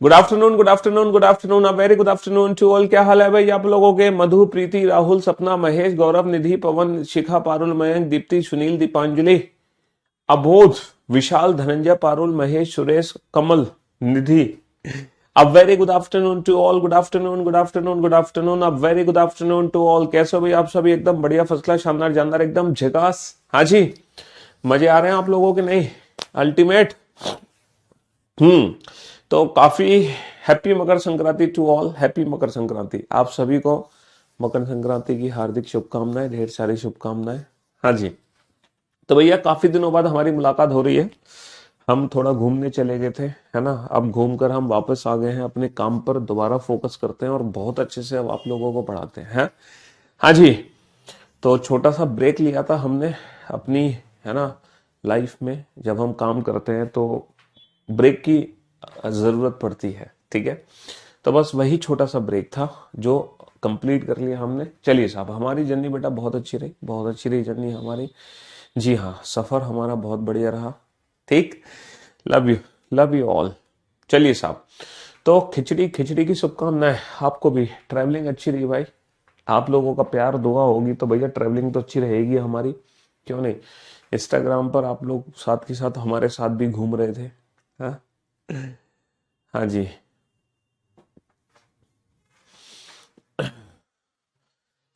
Good afternoon, good afternoon, good afternoon, a very good afternoon to all. क्या हाल है भाई आप लोगों के? मधु, प्रीति, राहुल, सपना, महेश, गौरव, निधि, पवन, शिखा, Parul, Mayank, Deepti, Sunil, Deepanjali, Abodh, Vishal, Dhananjay, Parul, Mahesh, Suresh, Kamal, Nidhi. A very good afternoon to all. Good afternoon, good afternoon, good afternoon, a very good afternoon to all. कैसे हो भाई आप सभी? एकदम बढ़िया, फर्स्ट क्लास, शानदार, जानदार, एकदम झकास। हाँ जी, मजे आ रहे हैं आप लोगों के? नहीं, अल्टीमेट। तो काफी happy Makar Sankranti to all. Happy Makar Sankranti आप सभी को। मकर संक्रांति की हार्दिक शुभकामनाएं, ढेर सारी शुभकामनाएं। हाँ जी, तो भैया काफी दिनों बाद हमारी मुलाकात हो रही है। हम थोड़ा घूमने चले गए थे, है ना। अब घूमकर हम वापस आ गए हैं अपने काम पर। दोबारा फोकस करते हैं और बहुत अच्छे से अब आप लोगों को पढ़ाते हैं। हाँ जी, तो छोटा सा ब्रेक लिया था हमने अपनी, है ना, लाइफ में। जब हम काम करते हैं तो ब्रेक की जरूरत पड़ती है, ठीक है। तो बस वही छोटा सा ब्रेक था जो कंप्लीट कर लिया हमने। चलिए साहब, हमारी जर्नी बेटा बहुत अच्छी रही, बहुत अच्छी रही जर्नी हमारी। जी हाँ, सफर हमारा बहुत बढ़िया रहा। ठीक, love you, love you all. चलिए साहब, तो खिचड़ी खिचड़ी की शुभकामनाएं आपको भी। ट्रैवलिंग अच्छी रही भाई। आप लोगों का प्यार दुआ होगी तो भैया ट्रैवलिंग तो अच्छी रहेगी हमारी, क्यों नहीं। इंस्टाग्राम पर आप लोग साथ के साथ हमारे साथ भी घूम रहे थे। हाँ, हाँ जी।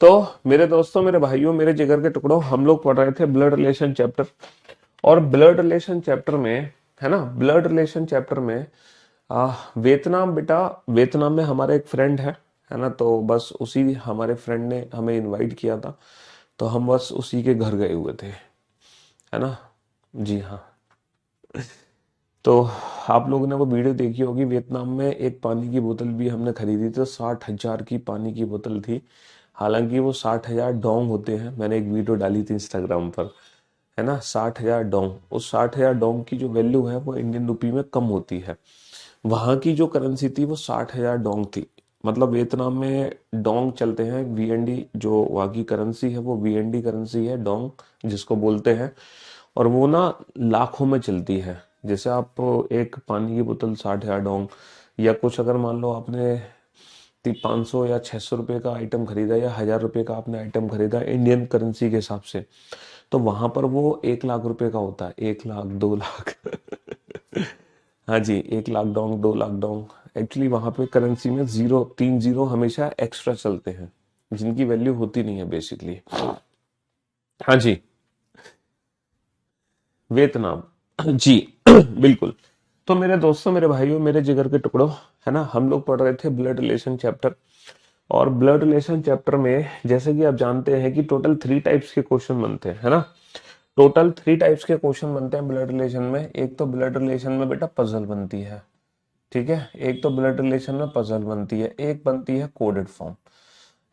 तो मेरे दोस्तों, मेरे भाइयों, मेरे जिगर के टुकड़ों, हम लोग पढ़ रहे थे ब्लड रिलेशन चैप्टर। और ब्लड रिलेशन चैप्टर में, है ना, ब्लड रिलेशन चैप्टर में वियतनाम बेटा, वियतनाम में हमारा एक फ्रेंड है ना। तो बस उसी हमारे फ्रेंड ने हमें इनवाइट किया था, तो हम बस उसी के घर गए हुए थे, है ना। जी हाँ, तो आप लोगों ने वो वीडियो देखी होगी। वियतनाम में एक पानी की बोतल भी हमने खरीदी थी, तो 60,000 की पानी की बोतल थी। हालांकि वो 60,000 डोंग होते हैं। मैंने एक वीडियो डाली थी इंस्टाग्राम पर, है ना। 60,000 डोंग, उस 60,000 डोंग की जो वैल्यू है वो इंडियन रुपी में कम होती है। वहां की जो करेंसी थी वो 60,000 डोंग थी। मतलब वियतनाम में डोंग चलते हैं, वीएनडी। जो वहाँ की करेंसी है वो वीएनडी करेंसी है, डोंग जिसको बोलते हैं। और वो ना लाखों में चलती है। जैसे आप एक पानी की बोतल 60,000 डोंग, या कुछ अगर मान लो आपने 500 या 600 रुपए का आइटम खरीदा, या 1,000 रुपए का आपने आइटम खरीदा इंडियन करेंसी के हिसाब से, तो वहां पर वो 1 लाख रुपए का होता है। 1 लाख, 2 लाख। हाँ जी, 1 lakh Dong, 2 lakh Dong. Actually वहां पे करेंसी में जीरो, 3 जीरो हमेशा एक्स्ट्रा चलते हैं, जिनकी वैल्यू होती नहीं है बेसिकली। हाँ जी, वियतनाम। जी बिल्कुल। तो मेरे दोस्तों, मेरे भाइयों, मेरे जिगर के टुकड़ों, है ना, हम लोग पढ़ रहे थे ब्लड रिलेशन चैप्टर। और ब्लड रिलेशन चैप्टर में जैसे कि आप जानते हैं कि टोटल 3 टाइप्स के क्वेश्चन बनते हैं, है ना। टोटल 3 टाइप्स के क्वेश्चन बनते हैं ब्लड रिलेशन में। एक तो ब्लड रिलेशन में बेटा पजल बनती है, ठीक है। एक तो ब्लड रिलेशन में पजल बनती है, एक बनती है कोडेड फॉर्म,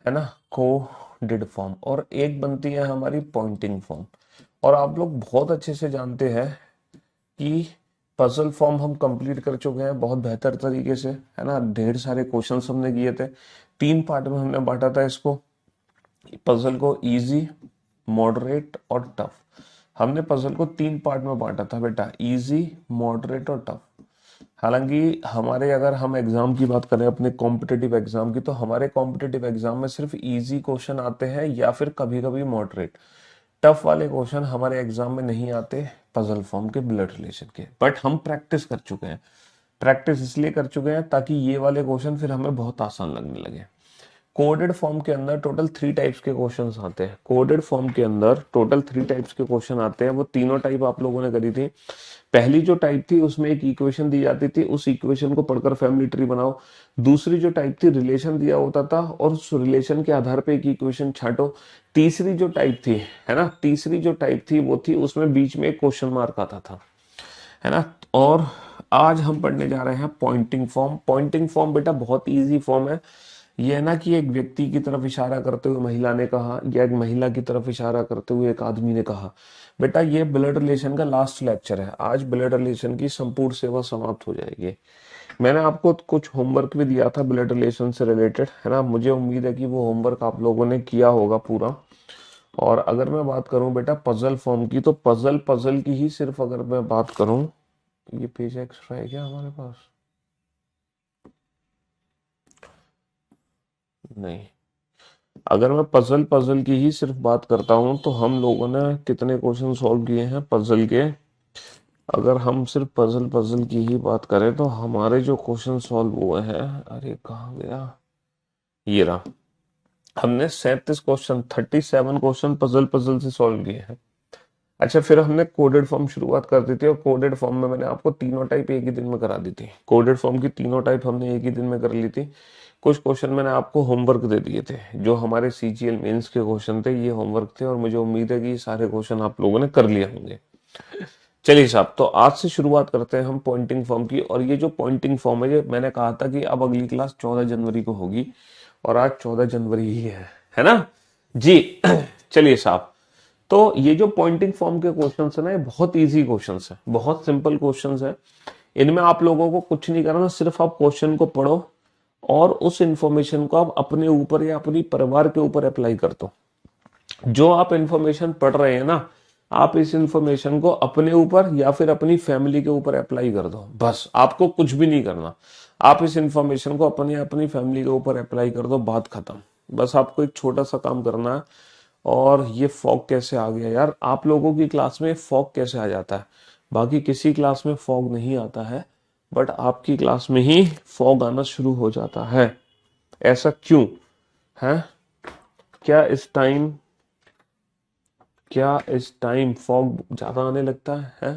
है ना, कोडेड फॉर्म। और एक बनती है हमारी पॉइंटिंग फॉर्म। और आप लोग बहुत अच्छे से जानते हैं कि पजल फॉर्म हम कंप्लीट कर चुके हैं बहुत बेहतर तरीके से, है ना। ढेर सारे क्वेश्चंस हमने किए थे। 3 पार्ट में हमने बांटा था इसको, पजल को, इजी, मॉडरेट और टफ। हमने पजल को 3 पार्ट में बांटा था बेटा, इजी, मॉडरेट और टफ। हालांकि हमारे, अगर हम एग्जाम की बात करें अपने कॉम्पिटिटिव एग्जाम की, तो हमारे कॉम्पिटिटिव एग्जाम में सिर्फ इजी क्वेश्चन आते हैं या फिर कभी कभी मॉडरेट। टफ वाले क्वेश्चन हमारे एग्जाम में नहीं आते पजल फॉर्म के, ब्लड रिलेशन के। बट हम प्रैक्टिस कर चुके हैं। प्रैक्टिस इसलिए कर चुके हैं ताकि ये वाले क्वेश्चन फिर हमें बहुत आसान लगने लगे। कोडेड फॉर्म के अंदर टोटल 3 टाइप्स के क्वेश्चंस आते हैं। कोडेड फॉर्म के अंदर टोटल 3 टाइप्स के क्वेश्चन आते हैं। वो तीनों टाइप आप लोगों ने करी थी। पहली जो टाइप थी उसमें एक इक्वेशन दी जाती थी, उस इक्वेशन को पढ़कर फैमिली ट्री बनाओ। दूसरी जो टाइप थी, रिलेशन दिया होता था और उस रिलेशन के आधार पे एक इक्वेशन छांटो। तीसरी जो टाइप थी, है ना, तीसरी जो टाइप थी वो थी उसमें बीच में एक क्वेश्चन मार्क आता था, है ना। और आज हम पढ़ने जा रहे हैं पॉइंटिंग फॉर्म। पॉइंटिंग फॉर्म बेटा बहुत इजी फॉर्म है। ये है ना कि एक व्यक्ति की तरफ इशारा करते हुए महिला ने कहा, या एक महिला की तरफ इशारा करते हुए एक आदमी ने कहा। बेटा ये ब्लड रिलेशन का लास्ट लेक्चर है। आज ब्लड रिलेशन की संपूर्ण सेवा समाप्त हो जाएगी। मैंने आपको कुछ होमवर्क भी दिया था ब्लड रिलेशन से रिलेटेड, है ना। मुझे उम्मीद है कि वो होमवर्क आप लोगों ने किया होगा पूरा। और अगर मैं बात करूं बेटा पजल फॉर्म की, तो पजल पजल की ही सिर्फ अगर मैं बात करूं, ये पेज एक्स्ट्रा है क्या हमारे पास? नहीं, अगर मैं पजल पजल की ही सिर्फ बात करता हूं तो हम लोगों ने कितने क्वेश्चन सॉल्व किए हैं पजल के। अगर हम सिर्फ पजल पजल की ही बात करें तो हमारे जो क्वेश्चन सॉल्व हुए हैं, अरे कहाँ गया, ये रहा। हमने 37 क्वेश्चन, 37 क्वेश्चन पजल पजल से सॉल्व किए हैं। अच्छा, फिर हमने कोडेड फॉर्म शुरुआत कर दी थी, और कोडेड फॉर्म में मैंने आपको तीनों टाइप एक ही दिन में करा दी थी। कोडेड फॉर्म की तीनों टाइप हमने एक ही दिन में कर ली थी। कुछ क्वेश्चन मैंने आपको होमवर्क दे दिए थे, जो हमारे सीजीएल मेंस के क्वेश्चन थे, ये होमवर्क थे, और मुझे उम्मीद है कि ये सारे क्वेश्चन आप लोगों ने कर लिए होंगे। चलिए साहब, तो आज से शुरुआत करते हैं हम पॉइंटिंग फॉर्म की। और ये जो पॉइंटिंग फॉर्म है, ये मैंने कहा था कि अब अगली क्लास 14 जनवरी को होगी, और आज 14 जनवरी ही है ना जी। चलिए साहब, तो ये जो पॉइंटिंग फॉर्म के क्वेश्चंस है ना, ये बहुत इजी क्वेश्चंस है, बहुत सिंपल क्वेश्चंस है। इनमें आप लोगों को कुछ नहीं करना, सिर्फ आप क्वेश्चन को पढ़ो और उस इंफॉर्मेशन को आप अपने ऊपर या अपनी परिवार के ऊपर अप्लाई कर दो। जो आप इंफॉर्मेशन पढ़ रहे हैं ना, आप इस इंफॉर्मेशन को अपने ऊपर या फिर अपनी फैमिली के ऊपर अप्लाई कर दो। बस आपको कुछ भी नहीं करना, आप इस इंफॉर्मेशन को अपनी अपनी फैमिली के ऊपर अप्लाई कर दो, बात खत्म। बस आपको एक छोटा सा काम करना है। और ये फॉग कैसे आ गया यार, आप लोगों की क्लास में फॉग कैसे आ जाता है? बाकी किसी क्लास में फॉग नहीं आता है, बट आपकी क्लास में ही फॉग आना शुरू हो जाता है। ऐसा क्यों है? क्या इस टाइम क्या इस टाइम फॉग ज्यादा आने लगता है?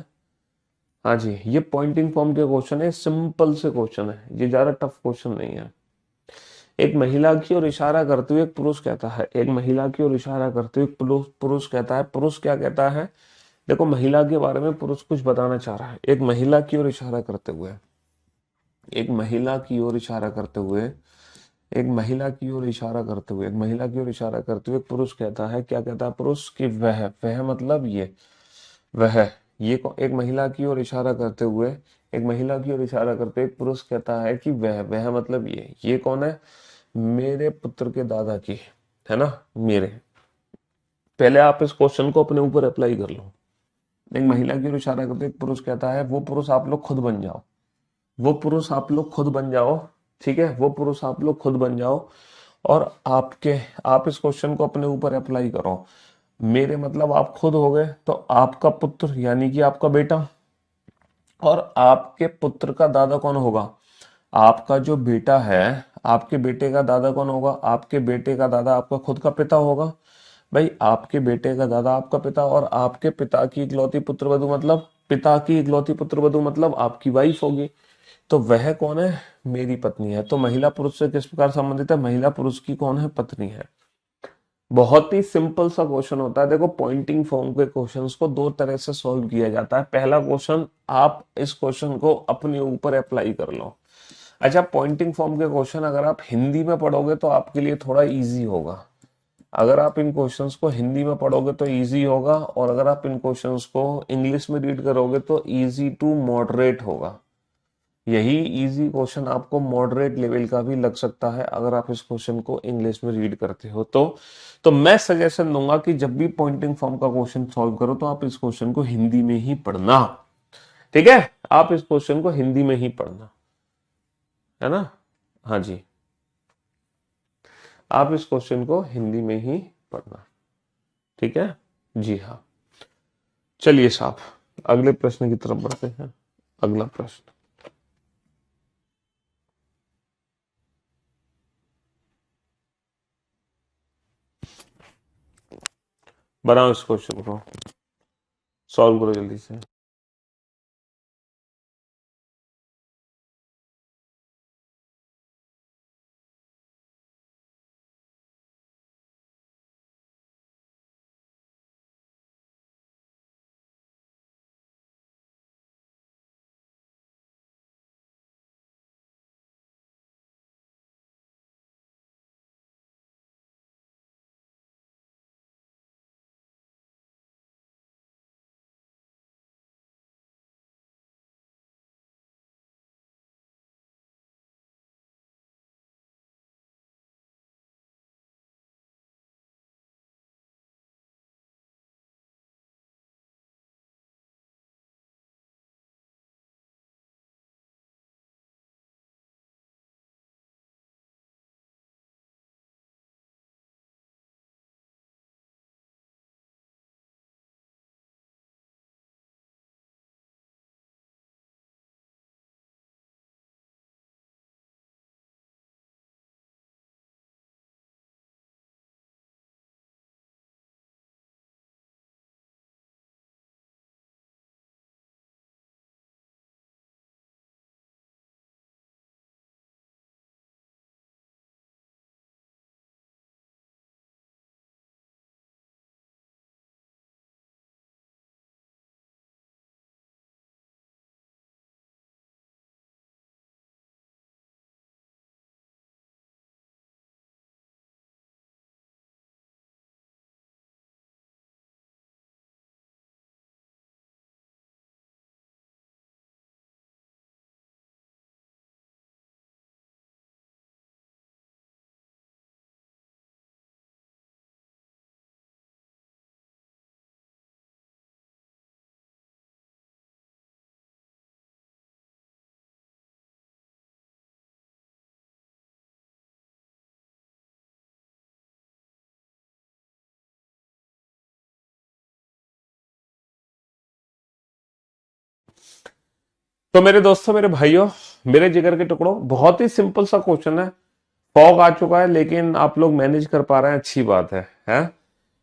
हाँ जी, ये पॉइंटिंग फॉर्म के क्वेश्चन है, सिंपल से क्वेश्चन है, ये ज्यादा टफ क्वेश्चन नहीं है। एक महिला की ओर इशारा करते हुए एक पुरुष कहता है, एक महिला की ओर इशारा करते हुए एक पुरुष कहता है, पुरुष क्या कहता है? देखो, महिला के बारे में पुरुष कुछ बताना चाह रहा है। एक महिला की ओर इशारा करते हुए, एक महिला की ओर इशारा करते हुए, एक महिला की ओर इशारा करते हुए, एक महिला की ओर इशारा करते हुए एक पुरुष कहता है, क्या कहता है पुरुष? कि वह मतलब ये, वह, एक महिला की ओर इशारा करते हुए, एक महिला की ओर इशारा करते हुए एक पुरुष कहता है कि वह मतलब ये कौन है? मेरे पुत्र के दादा की, है ना, मेरे। पहले आप इस क्वेश्चन को अपने ऊपर अप्लाई कर लो। एक महिला की ओर इशारा करते एक पुरुष कहता है, वो पुरुष आप लोग खुद बन जाओ, वो पुरुष आप लोग खुद बन जाओ, ठीक है, वो पुरुष आप लोग खुद बन जाओ। और आप इस क्वेश्चन को अपने ऊपर अप्लाई करो। मेरे मतलब आप खुद हो गए, तो आपका पुत्र यानी कि आपका बेटा, और आपके पुत्र का दादा कौन होगा? आपका जो बेटा है, आपके बेटे का दादा कौन होगा? आपके बेटे का दादा आपका खुद का पिता होगा। भाई, आपके बेटे का दादा आपका पिता, और आपके पिता की इकलौती पुत्र वधू मतलब, पिता की इकलौती पुत्र वधू मतलब आपकी वाइफ होगी। तो वह कौन है? मेरी पत्नी है। तो महिला पुरुष से किस प्रकार संबंधित है? महिला पुरुष की कौन है? पत्नी है। बहुत ही सिंपल सा क्वेश्चन होता है। देखो, पॉइंटिंग फॉर्म के क्वेश्चंस को दो तरह से सॉल्व किया जाता है। पहला क्वेश्चन, आप इस क्वेश्चन को अपने ऊपर अप्लाई कर लो। अच्छा, पॉइंटिंग फॉर्म के क्वेश्चन अगर आप हिंदी में पढ़ोगे तो आपके लिए थोड़ा इजी होगा। अगर आप इन क्वेश्चंस को हिंदी में पढ़ोगे तो इजी होगा, और अगर आप इन क्वेश्चंस को इंग्लिश में रीड करोगे तो इजी टू मॉडरेट होगा। यही इजी क्वेश्चन आपको मॉडरेट लेवल का भी लग सकता है अगर आप इस क्वेश्चन को इंग्लिश में रीड करते हो तो मैं सजेशन दूंगा कि जब भी पॉइंटिंग फॉर्म का क्वेश्चन सॉल्व करो तो आप इस क्वेश्चन को हिंदी में ही पढ़ना। ठीक है, आप इस क्वेश्चन को हिंदी में ही पढ़ना, है ना। हाँ जी, आप इस क्वेश्चन को हिंदी में ही पढ़ना। ठीक है जी, हाँ। चलिए साहब, अगले प्रश्न की तरफ बढ़ते हैं। अगला प्रश्न, बनाओ इस क्वेश्चन को, सॉल्व करो जल्दी से। तो मेरे दोस्तों, मेरे भाइयों, मेरे जिगर के टुकड़ों, बहुत ही सिंपल सा क्वेश्चन है। फॉग आ चुका है लेकिन आप लोग मैनेज कर पा रहे हैं, अच्छी बात है।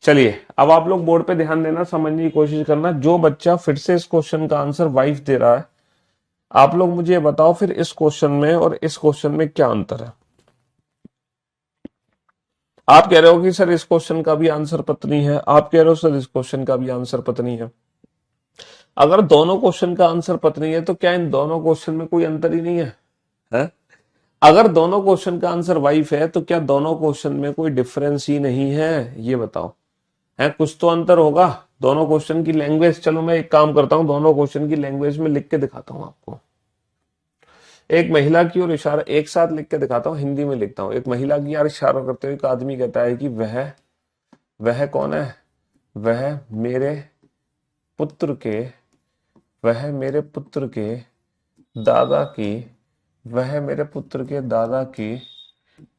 चलिए, अब आप लोग बोर्ड पे ध्यान देना, समझने की कोशिश करना। जो बच्चा फिर से इस क्वेश्चन का आंसर वाइफ दे रहा है, आप लोग मुझे बताओ फिर इस क्वेश्चन में और इस क्वेश्चन में क्या अंतर है। आप कह रहे हो कि सर इस क्वेश्चन का भी आंसर पत्नी है, आप कह रहे हो सर इस क्वेश्चन का भी आंसर पत्नी है। अगर दोनों क्वेश्चन का आंसर पत्नी है तो क्या इन दोनों क्वेश्चन में कोई अंतर ही नहीं है? अगर दोनों क्वेश्चन का आंसर वाइफ है तो क्या दोनों क्वेश्चन में कोई डिफरेंस ही नहीं है? ये बताओ, है कुछ तो अंतर होगा। दोनों क्वेश्चन की लैंग्वेज, चलो मैं एक काम करता हूं, दोनों क्वेश्चन की लैंग्वेज में लिख के दिखाता हूं आपको। एक महिला की ओर इशारा, एक साथ लिख के दिखाता हूं, हिंदी में लिखता हूं। एक महिला की यार इशारा करते हुए एक आदमी कहता है कि वह कौन है? वह मेरे पुत्र के वह मेरे पुत्र के दादा की वह मेरे पुत्र के दादा की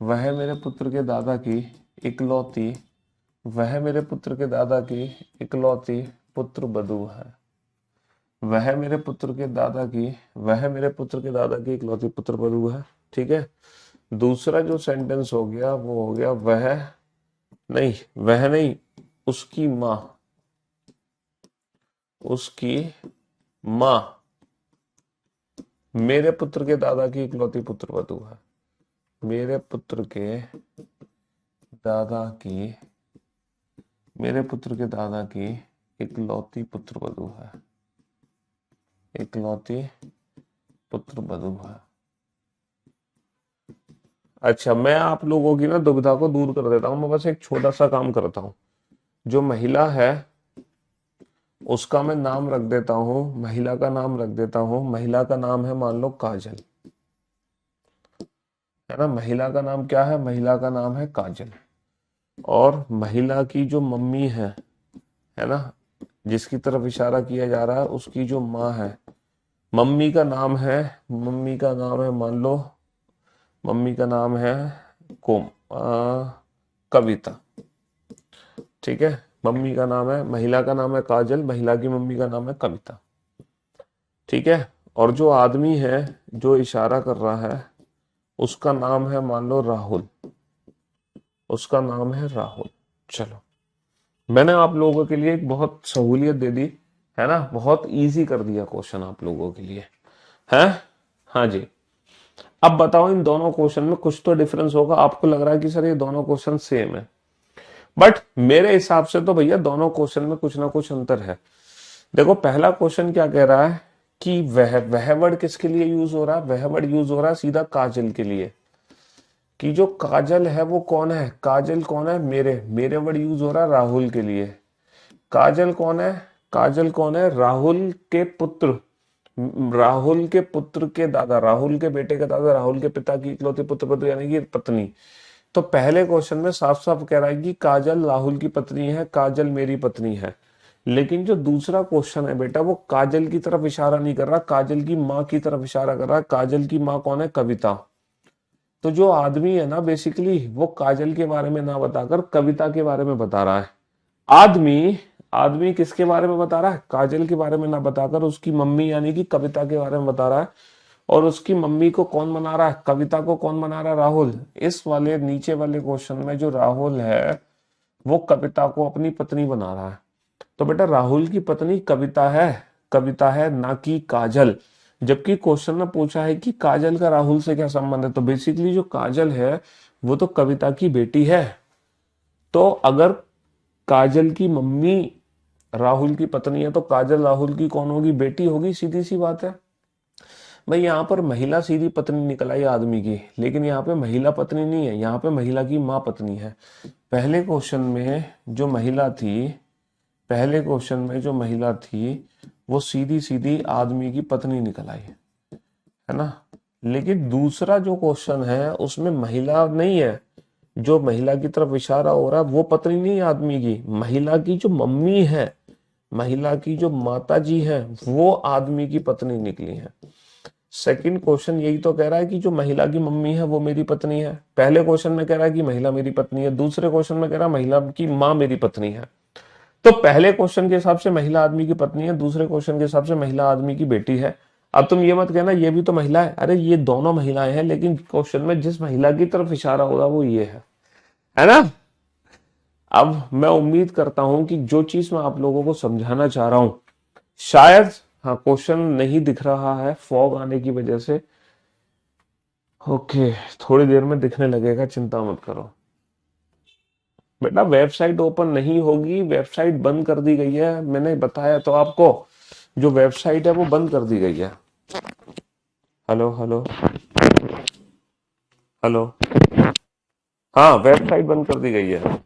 वह मेरे पुत्र के दादा की इकलौती वह मेरे पुत्र के दादा की इकलौती पुत्र बधू है। वह मेरे पुत्र के दादा की वह मेरे पुत्र के दादा की इकलौती पुत्र बधू है। ठीक है। दूसरा जो सेंटेंस हो गया वो हो गया वह नहीं, उसकी माँ मेरे पुत्र के दादा की इकलौती पुत्र वधू है। मेरे पुत्र के दादा की इकलौती पुत्र वधू है। इकलौती पुत्र वधू है। अच्छा, मैं आप लोगों की ना दुविधा को दूर कर देता हूं। मैं बस एक छोटा सा काम करता हूं। जो महिला है उसका मैं नाम रख देता हूं, महिला का नाम रख देता हूं। महिला का नाम है मान लो काजल, है ना। महिला का नाम क्या है? महिला का नाम है काजल। और महिला की जो मम्मी है ना, जिसकी तरफ इशारा किया जा रहा है, उसकी जो माँ है, मम्मी का नाम है मान लो, मम्मी का नाम है कविता। ठीक है। मम्मी का नाम है, महिला का नाम है काजल, महिला की मम्मी का नाम है कविता। ठीक है। और जो आदमी है जो इशारा कर रहा है उसका नाम है मान लो राहुल, उसका नाम है राहुल। चलो, मैंने आप लोगों के लिए एक बहुत सहूलियत दे दी, है ना। बहुत इजी कर दिया क्वेश्चन आप लोगों के लिए, है। हाँ जी। अब बताओ, इन दोनों क्वेश्चन में कुछ तो डिफरेंस होगा। आपको लग रहा है कि सर ये दोनों क्वेश्चन सेम है, बट मेरे हिसाब से तो भैया दोनों क्वेश्चन में कुछ ना कुछ अंतर है। देखो, पहला क्वेश्चन क्या कह रहा है कि वह वर्ड किसके लिए यूज हो रहा है? वह वर्ड यूज हो रहा है सीधा काजल के लिए। कि जो काजल है वो कौन है? काजल कौन है? मेरे वर्ड यूज हो रहा है राहुल के लिए। काजल कौन है? काजल कौन है? राहुल के पुत्र, राहुल के पुत्र के दादा, राहुल के बेटे के दादा, राहुल के पिता की इकलौती पुत्र वधू यानी कि पत्नी। तो पहले क्वेश्चन में साफ साफ कह रहा है कि काजल राहुल की पत्नी है, काजल मेरी पत्नी है। लेकिन जो दूसरा क्वेश्चन है बेटा, वो काजल की तरफ इशारा नहीं कर रहा, काजल की माँ की तरफ इशारा कर रहा है। काजल की माँ कौन है? कविता। तो जो आदमी है ना, बेसिकली वो काजल के बारे में ना बताकर कविता के बारे में बता रहा है। आदमी आदमी किसके बारे में बता रहा है? काजल के बारे में ना बताकर उसकी मम्मी यानी कि कविता के बारे में बता रहा है। और उसकी मम्मी को कौन बना रहा है? कविता को कौन बना रहा है? राहुल। इस वाले नीचे वाले क्वेश्चन में जो राहुल है वो कविता को अपनी पत्नी बना रहा है। तो बेटा राहुल की पत्नी कविता है ना कि काजल। जबकि क्वेश्चन में पूछा है कि काजल का राहुल से क्या संबंध है, तो बेसिकली जो काजल है वो तो कविता की बेटी है। तो अगर काजल की मम्मी राहुल की पत्नी है तो काजल राहुल की कौन होगी? बेटी होगी, सीधी सी बात है। भाई यहाँ पर महिला सीधी पत्नी निकल आई आदमी की, लेकिन यहाँ पे महिला पत्नी नहीं है, यहाँ पे महिला की माँ पत्नी है। पहले क्वेश्चन में जो महिला थी वो सीधी सीधी आदमी की पत्नी निकल आई, है ना। लेकिन दूसरा जो क्वेश्चन है उसमें महिला नहीं है, जो महिला की तरफ इशारा हो रहा है वो पत्नी नहीं है आदमी की, महिला की जो मम्मी है, महिला की जो माता जी है वो आदमी की पत्नी निकली है। सेकंड क्वेश्चन यही तो कह रहा है कि जो महिला की मम्मी है वो मेरी पत्नी है। पहले क्वेश्चन में कह रहा है कि महिला मेरी पत्नी है, दूसरे क्वेश्चन में कह रहा है महिला की माँ मेरी पत्नी है। तो पहले क्वेश्चन के हिसाब से महिला आदमी की पत्नी है, दूसरे क्वेश्चन के हिसाब से महिला आदमी की बेटी है। अब तुम ये मत कहना ये भी तो महिला है, अरे ये दोनों महिलाएं हैं, लेकिन क्वेश्चन में जिस महिला की तरफ इशारा होगा वो ये है ना। अब मैं उम्मीद करता हूं कि जो चीज मैं आप लोगों को समझाना चाह रहा हूं, शायद, हाँ क्वेश्चन नहीं दिख रहा है फॉग आने की वजह से। ओके, थोड़ी देर में दिखने लगेगा, चिंता मत करो। बेटा वेबसाइट ओपन नहीं होगी, वेबसाइट बंद कर दी गई है, मैंने बताया तो आपको, जो वेबसाइट है वो बंद कर दी गई है। Hello hello hello. हाँ वेबसाइट बंद कर दी गई है।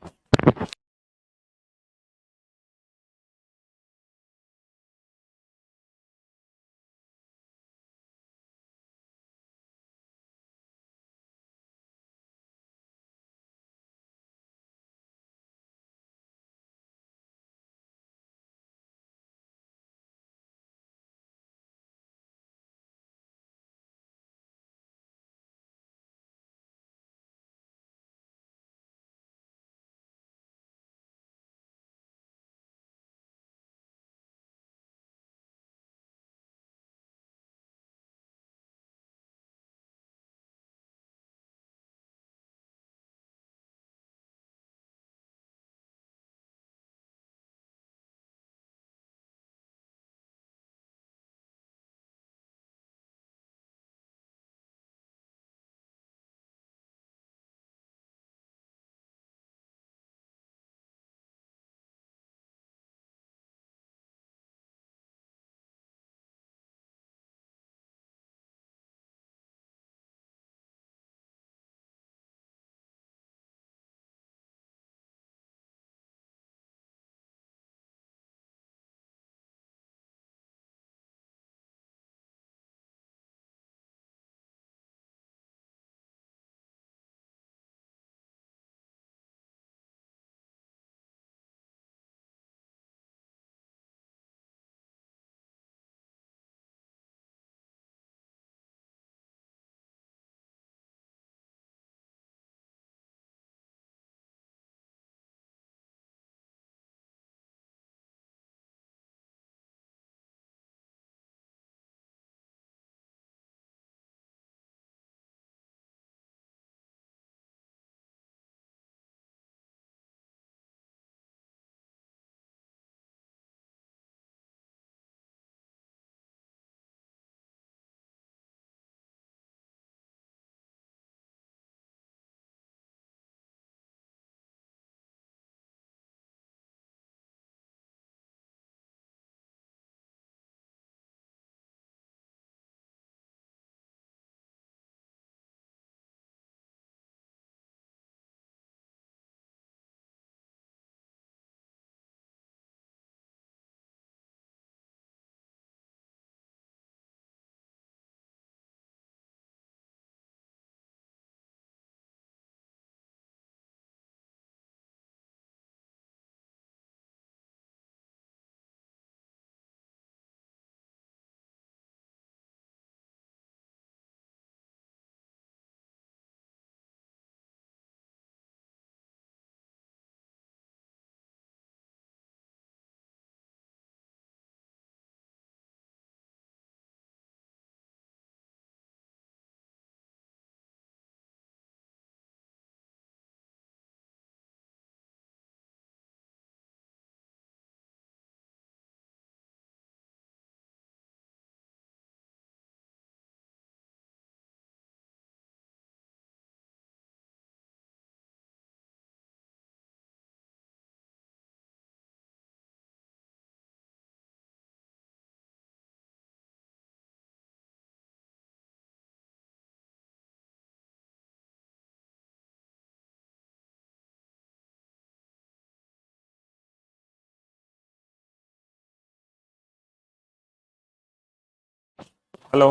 हेलो।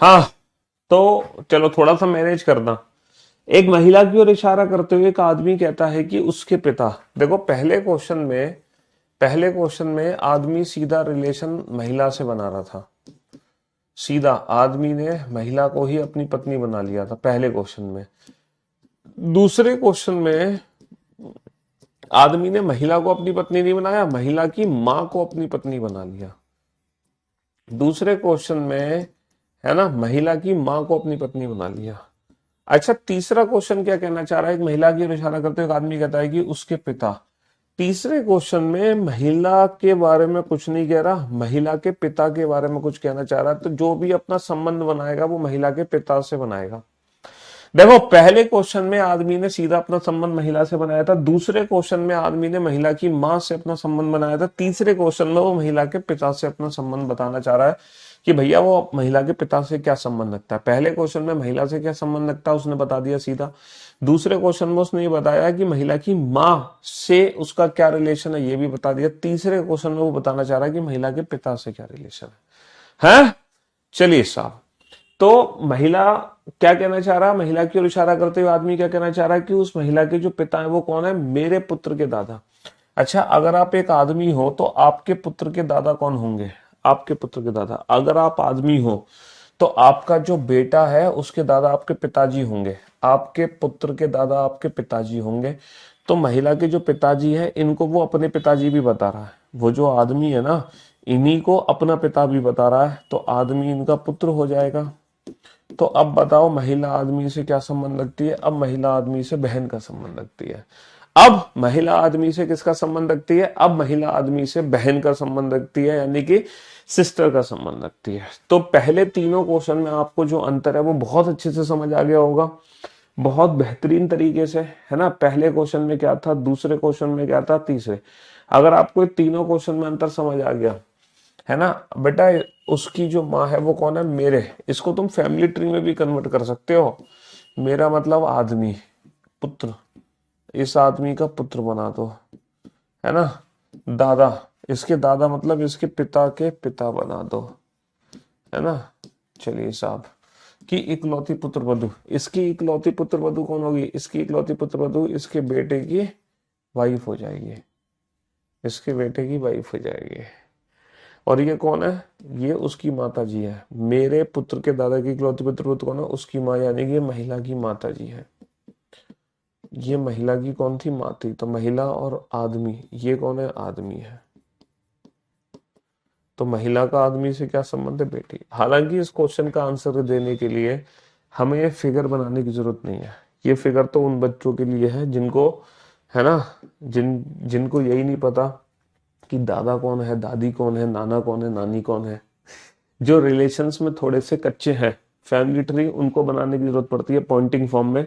हाँ, तो चलो थोड़ा सा मैनेज करना। एक महिला की ओर इशारा करते हुए एक आदमी कहता है कि उसके पिता, देखो पहले क्वेश्चन में आदमी सीधा रिलेशन महिला से बना रहा था, सीधा आदमी ने महिला को ही अपनी पत्नी बना लिया था पहले क्वेश्चन में। दूसरे क्वेश्चन में आदमी ने महिला को अपनी पत्नी नहीं बनाया, महिला की मां को अपनी पत्नी बना लिया। दूसरे क्वेश्चन में है ना, महिला की माँ को अपनी पत्नी बना लिया। अच्छा, तीसरा क्वेश्चन क्या कहना चाह रहा है? एक महिला की ओर इशारा करते हुए एक आदमी कहता है कि उसके पिता। तीसरे क्वेश्चन में महिला के बारे में कुछ नहीं कह रहा, महिला के पिता के बारे में कुछ कहना चाह रहा है। तो जो भी अपना संबंध बनाएगा वो महिला के पिता से बनाएगा। देखो, पहले क्वेश्चन में आदमी ने सीधा अपना संबंध महिला से बनाया था, दूसरे क्वेश्चन में आदमी ने महिला की मां से अपना संबंध बनाया था, तीसरे क्वेश्चन में वो महिला के पिता से अपना संबंध बताना चाह रहा है कि भैया वो महिला के पिता से क्या संबंध रखता है। पहले क्वेश्चन में महिला से क्या संबंध रखता है उसने बता दिया सीधा। दूसरे क्वेश्चन में उसने ये बताया कि महिला की माँ से उसका क्या रिलेशन है, ये भी बता दिया। तीसरे क्वेश्चन में वो बताना चाह रहा है कि महिला के पिता से क्या रिलेशन है। चलिए साहब, तो महिला क्या कहना चाह रहा है? महिला की ओर इशारा करते हुए आदमी क्या कहना चाह रहा है कि उस महिला के जो पिता है वो कौन है? मेरे पुत्र के दादा। अच्छा, अगर आप एक आदमी हो तो आपके पुत्र के दादा कौन होंगे? आपके पुत्र के दादा, अगर आप आदमी हो तो आपका जो बेटा है उसके दादा आपके पिताजी होंगे, आपके पुत्र के दादा आपके पिताजी होंगे। तो महिला के जो पिताजी है इनको वो अपने पिताजी भी बता रहा है, वो जो आदमी है ना इन्हीं को अपना पिता भी बता रहा है, तो आदमी इनका पुत्र हो जाएगा। तो अब बताओ महिला आदमी से क्या संबंध रखती है? अब महिला आदमी से बहन का संबंध रखती है। अब महिला आदमी से किसका संबंध रखती है? अब महिला आदमी से बहन का संबंध रखती है, यानी कि सिस्टर का संबंध रखती है। तो पहले तीनों क्वेश्चन में आपको जो अंतर है वो बहुत अच्छे से समझ आ गया होगा, बहुत बेहतरीन तरीके से, है ना। पहले क्वेश्चन में क्या था, दूसरे क्वेश्चन में क्या था, तीसरे। अगर आपको तीनों क्वेश्चन में अंतर समझ आ गया है ना बेटा, उसकी जो माँ है वो कौन है? मेरे। इसको तुम फैमिली ट्री में भी कन्वर्ट कर सकते हो। मेरा मतलब आदमी, पुत्र, इस आदमी का पुत्र बना दो, है ना। दादा, इसके दादा मतलब इसके पिता के पिता बना दो, है ना। चलिए साहब, कि इकलौती पुत्र वधु, इसकी इकलौती पुत्र वधु कौन होगी? इसकी इकलौती पुत्र वधु इसके बेटे की वाइफ हो जाएगी, इसके बेटे की वाइफ हो जाएगी। और ये कौन है? ये उसकी माता जी है। मेरे पुत्र के दादा की इकलौती पुत्र वधु कौन है? उसकी माँ, यानी कि ये महिला की माता जी है। ये महिला की कौन थी? माँ थी। तो महिला और आदमी, ये कौन है? आदमी है। तो महिला का आदमी से क्या संबंध है? बेटी। हालांकि इस क्वेश्चन का आंसर देने के लिए हमें ये फिगर बनाने की जरूरत नहीं है। ये फिगर तो उन बच्चों के लिए है जिनको, है ना, जिनको यही नहीं पता कि दादा कौन है, दादी कौन है, नाना कौन है, नानी कौन है। जो रिलेशंस में थोड़े से कच्चे हैं, फैमिली ट्री उनको बनाने की जरूरत पड़ती है पॉइंटिंग फॉर्म में,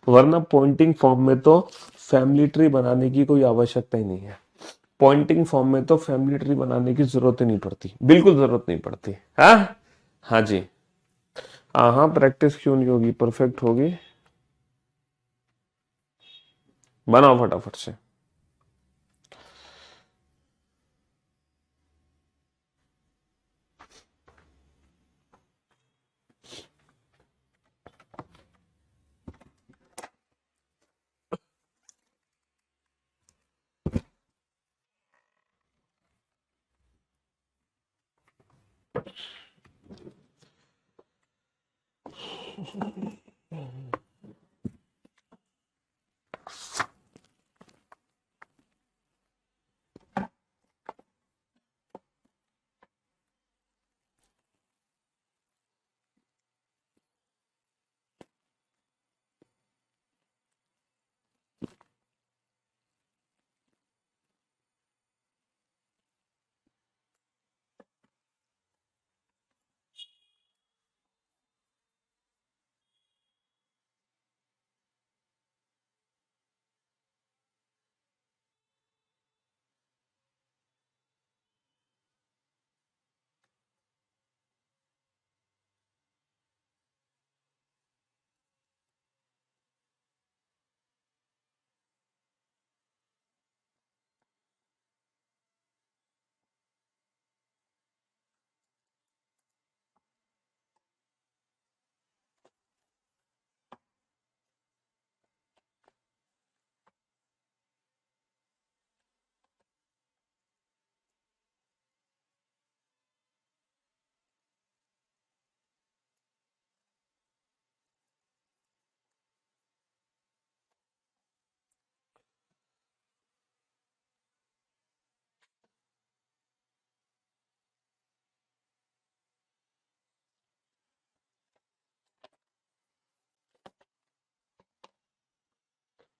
वरना पॉइंटिंग फॉर्म में तो फैमिली ट्री बनाने की कोई आवश्यकता ही नहीं है। पॉइंटिंग फॉर्म में तो फैमिली ट्री बनाने की जरूरत ही नहीं पड़ती, बिल्कुल जरूरत नहीं पड़ती। हाँ, हाँ जी। हाँ हाँ, प्रैक्टिस क्यों नहीं होगी, परफेक्ट होगी। बनाओ फटाफट से।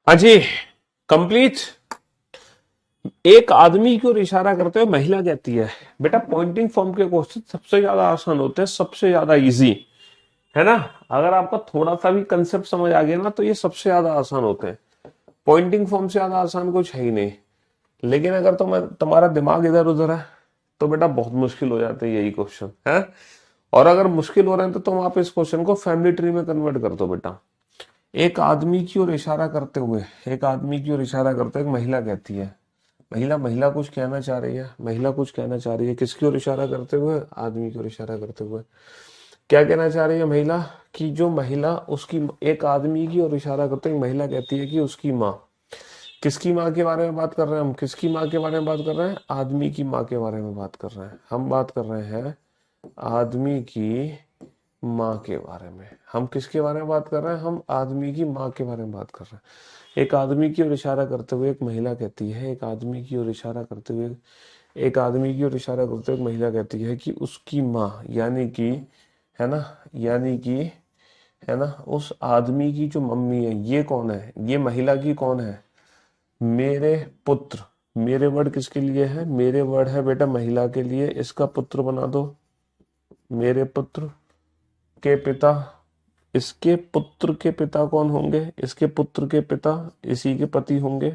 हाँ जी, कंप्लीट। एक आदमी की ओर इशारा करते हुए महिला कहती है। बेटा पॉइंटिंग फॉर्म के क्वेश्चन सबसे ज्यादा आसान होते हैं, सबसे ज्यादा इजी, है ना। अगर आपका थोड़ा सा भी कंसेप्ट समझ आ गया ना तो ये सबसे ज्यादा आसान होते हैं। पॉइंटिंग फॉर्म से ज्यादा आसान कुछ है ही नहीं। लेकिन अगर तुम्हारा दिमाग इधर उधर है तो बेटा बहुत मुश्किल हो जाते हैं यही क्वेश्चन है। और अगर मुश्किल हो रहे हैं तो तुम आप इस क्वेश्चन को फैमिली ट्री में कन्वर्ट कर दो बेटा। एक आदमी की ओर इशारा करते हुए, एक आदमी की ओर इशारा करते हुए एक महिला कहती है। महिला महिला कुछ कहना चाह रही है, महिला कुछ कहना चाह रही है, किसकी ओर इशारा करते हुए? आदमी की ओर इशारा करते हुए। क्या कहना चाह रही है महिला? कि जो महिला उसकी, एक आदमी की ओर इशारा करते हुए महिला कहती है कि उसकी माँ। किसकी माँ के बारे में बात कर रहे हैं हम? किसकी माँ के बारे में बात कर रहे हैं? आदमी की माँ के बारे में बात कर रहे हैं हम। बात कर रहे हैं आदमी की माँ के बारे में। हम किसके बारे में बात कर रहे हैं? हम आदमी की माँ के बारे में बात कर रहे हैं। एक आदमी की ओर इशारा करते हुए एक महिला कहती है, एक आदमी की ओर इशारा करते हुए, एक आदमी की ओर इशारा करते हुए एक महिला कहती है कि उसकी माँ, यानी कि, है ना, यानी कि, है ना, उस आदमी की जो मम्मी है, ये कौन है? ये महिला की कौन है? मेरे पुत्र। मेरे वर्ड किसके लिए है? मेरे वर्ड है बेटा महिला के लिए। इसका पुत्र बना दो। मेरे पुत्र के पिता। इसके पुत्र के पिता कौन होंगे? इसके पुत्र के पिता इसी के पति होंगे,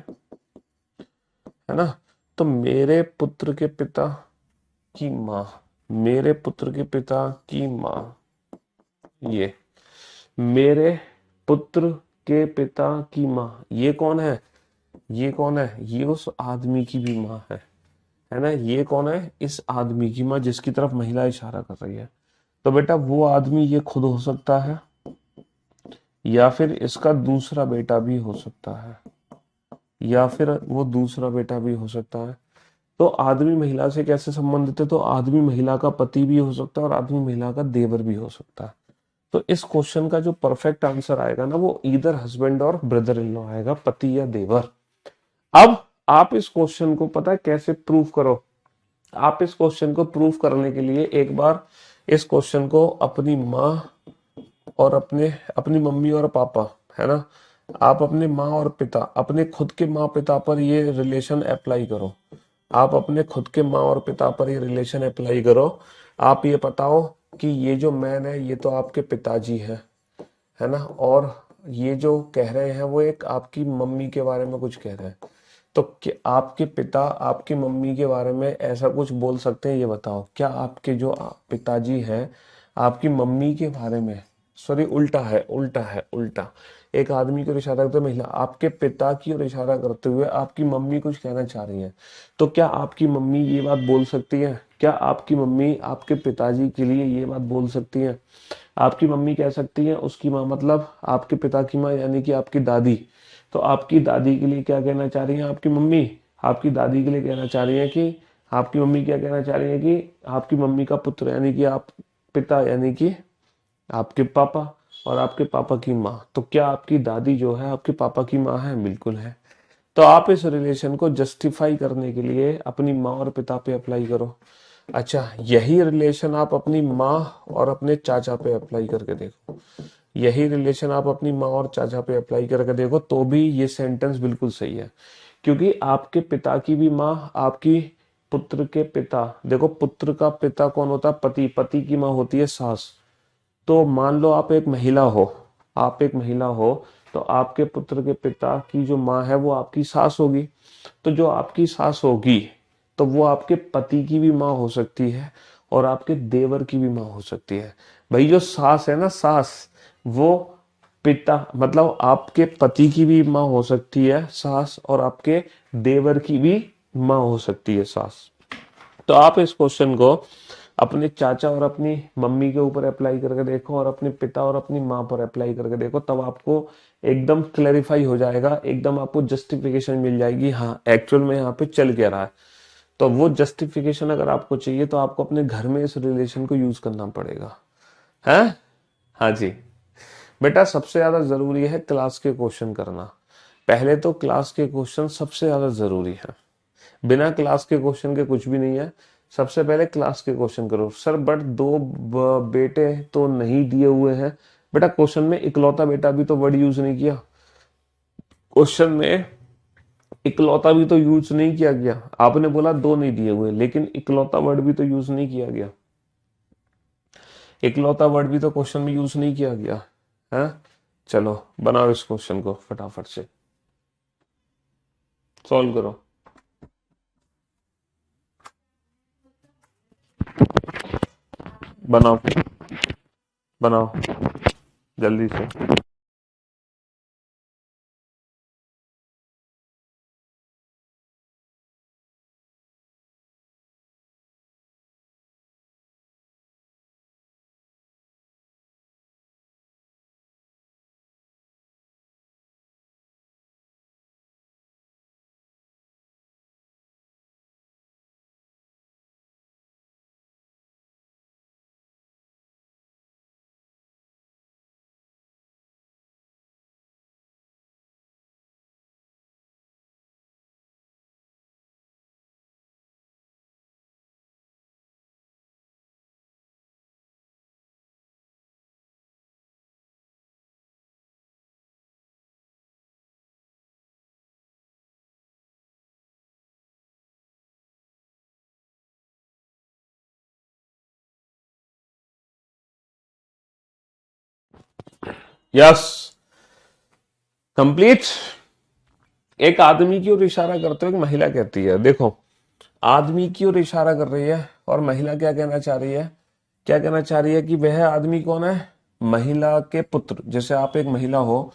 है ना। तो मेरे पुत्र के पिता की माँ, मेरे पुत्र के पिता की माँ, ये मेरे पुत्र के पिता की माँ, ये कौन है? ये कौन है? ये उस आदमी की भी माँ है ना। ये कौन है? इस आदमी की माँ, जिसकी तरफ महिला इशारा कर रही है। तो बेटा वो आदमी ये खुद हो सकता है, या फिर इसका दूसरा बेटा भी हो सकता है, या फिर वो दूसरा बेटा भी हो सकता है। तो आदमी महिला से कैसे संबंधित है? तो आदमी महिला का पति भी हो सकता है और आदमी महिला का देवर भी हो सकता है। तो इस क्वेश्चन का जो परफेक्ट आंसर आएगा ना, वो इधर हस्बैंड और ब्रदर इन लॉ आएगा, पति या देवर। अब आप इस क्वेश्चन को पता है कैसे प्रूव करो? आप इस क्वेश्चन को प्रूव करने के लिए एक बार इस क्वेश्चन को अपनी माँ और अपनी मम्मी और पापा, है ना, आप अपने माँ और पिता, अपने खुद के माँ पिता पर ये रिलेशन अप्लाई करो। आप अपने खुद के माँ और पिता पर ये रिलेशन अप्लाई करो। आप ये बताओ कि ये जो मैन है ये तो आपके पिताजी है ना, और ये जो कह रहे हैं वो एक आपकी मम्मी के बारे में कुछ कह रहे हैं। तो क्या आपके पिता आपकी मम्मी के बारे में ऐसा कुछ बोल सकते हैं? ये बताओ, क्या आपके जो पिताजी हैं आपकी मम्मी के बारे में, सॉरी उल्टा है, उल्टा है, उल्टा। एक आदमी की ओर इशारा करते हुए महिला आपके पिता की ओर इशारा करते हुए आपकी मम्मी कुछ कहना चाह रही है। तो क्या आपकी मम्मी ये बात बोल सकती है? क्या आपकी मम्मी आपके पिताजी के लिए ये बात बोल सकती है? आपकी मम्मी कह सकती है, उसकी माँ मतलब आपके पिता की माँ, यानी कि आपकी दादी। तो आपकी दादी के लिए क्या कहना चाह रही है आपकी मम्मी? आपकी दादी के लिए कहना चाह रही है कि, आपकी मम्मी क्या कहना चाह रही है कि आपकी मम्मी का पुत्र, यानी कि आप पिता, यानी कि आपके पापा, और आपके पापा की माँ। तो क्या आपकी दादी जो है आपके पापा की माँ है? बिल्कुल है। तो आप इस रिलेशन को जस्टिफाई करने के लिए अपनी माँ और पिता पे अप्लाई करो। अच्छा, यही रिलेशन आप अपनी माँ और अपने चाचा पे अप्लाई करके देखो। यही रिलेशन आप अपनी माँ और चाचा पे अप्लाई करके देखो तो भी ये सेंटेंस बिल्कुल सही है। क्योंकि आपके पिता की भी माँ, आपकी पुत्र के पिता, देखो पुत्र का पिता कौन होता है? पति। पति की माँ होती है सास। तो मान लो आप एक महिला हो, आप एक महिला हो, तो आपके पुत्र के पिता की जो माँ है वो आपकी सास होगी। तो जो आपकी सास होगी तो वो आपके पति की भी माँ हो सकती है और आपके देवर की भी माँ हो सकती है। भाई जो सास है ना, सास, वो पिता मतलब आपके पति की भी माँ हो सकती है सास, और आपके देवर की भी माँ हो सकती है सास। तो आप इस क्वेश्चन को अपने चाचा और अपनी मम्मी के ऊपर अप्लाई करके देखो, और अपने पिता और अपनी माँ पर अप्लाई करके देखो, तब आपको एकदम क्लैरिफाई हो जाएगा, एकदम आपको जस्टिफिकेशन मिल जाएगी, हाँ एक्चुअल में यहाँ पे चल क्या रहा है। तो वो जस्टिफिकेशन अगर आपको चाहिए तो आपको अपने घर में इस रिलेशन को यूज करना पड़ेगा, है। हाँ जी। बेटा सबसे ज्यादा जरूरी है क्लास के क्वेश्चन करना। पहले तो क्लास के क्वेश्चन सबसे ज्यादा जरूरी है। बिना क्लास के क्वेश्चन के कुछ भी नहीं है। सबसे पहले क्लास के क्वेश्चन करो। सर बट दो बेटे तो नहीं दिए हुए हैं। बेटा क्वेश्चन में इकलौता बेटा भी तो वर्ड यूज नहीं किया। क्वेश्चन में इकलौता भी तो यूज नहीं किया गया। आपने बोला दो नहीं दिए हुए, लेकिन इकलौता वर्ड भी तो यूज नहीं किया गया। इकलौता वर्ड भी तो क्वेश्चन में यूज नहीं किया गया है। चलो बनाओ इस क्वेश्चन को फटाफट से, सॉल्व करो। बनाओ बनाओ जल्दी से। Yes, complete. एक आदमी की ओर इशारा करते हुए एक महिला कहती है, देखो आदमी की ओर इशारा कर रही है और महिला क्या कहना चाह रही है? क्या कहना चाह रही है कि वह आदमी कौन है? महिला के पुत्र। जैसे आप एक महिला हो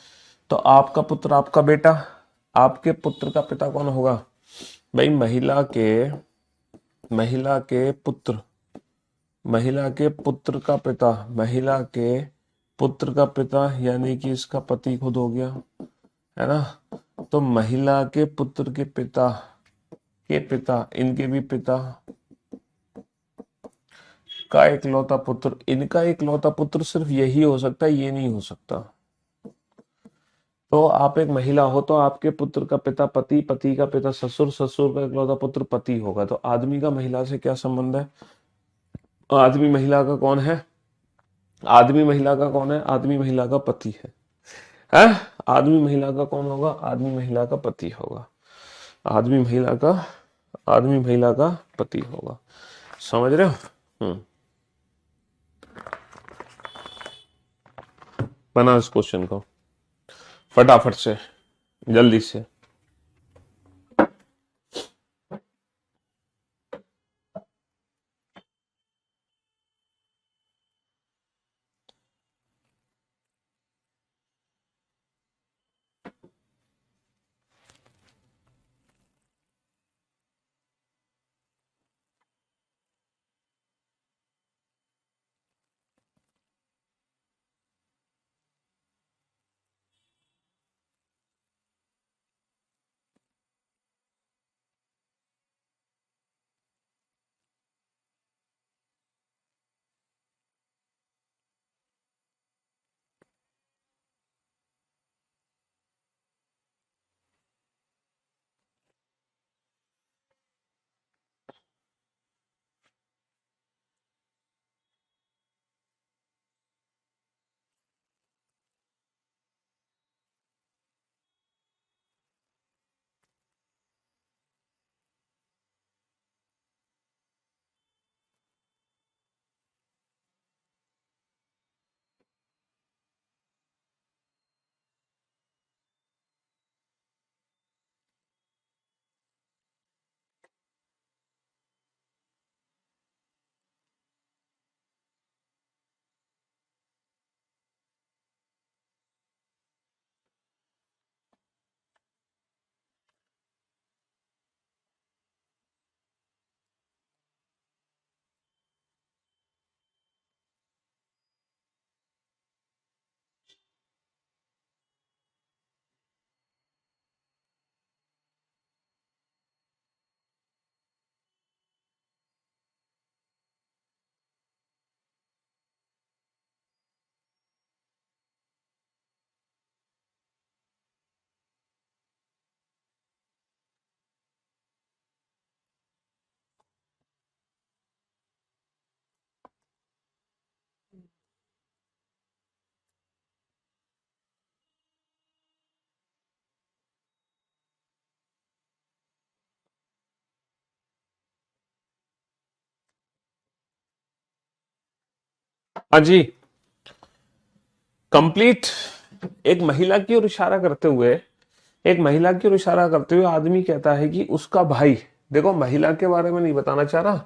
तो आपका पुत्र आपका बेटा, आपके पुत्र का पिता कौन होगा भाई? महिला के पुत्र, महिला के पुत्र का पिता, महिला के पुत्र का पिता यानी कि इसका पति खुद हो गया, है ना। तो महिला के पुत्र के पिता, इनके भी पिता का इकलौता पुत्र, इनका इकलौता पुत्र सिर्फ यही हो सकता है, ये नहीं हो सकता। तो आप एक महिला हो तो आपके पुत्र का पिता पति, पति का पिता ससुर, ससुर का इकलौता पुत्र पति होगा। तो आदमी का महिला से क्या संबंध है? आदमी महिला का कौन है? आदमी महिला का कौन है? आदमी महिला का पति है। आदमी महिला का कौन होगा? आदमी महिला का पति होगा। आदमी महिला का आदमी महिला का पति होगा। समझ रहे हो? बना इस क्वेश्चन को फटाफट से, जल्दी से। हाँ जी, कंप्लीट। एक महिला की ओर इशारा करते हुए, एक महिला की ओर इशारा करते हुए आदमी कहता है कि उसका भाई, देखो महिला के बारे में नहीं बताना चाह रहा,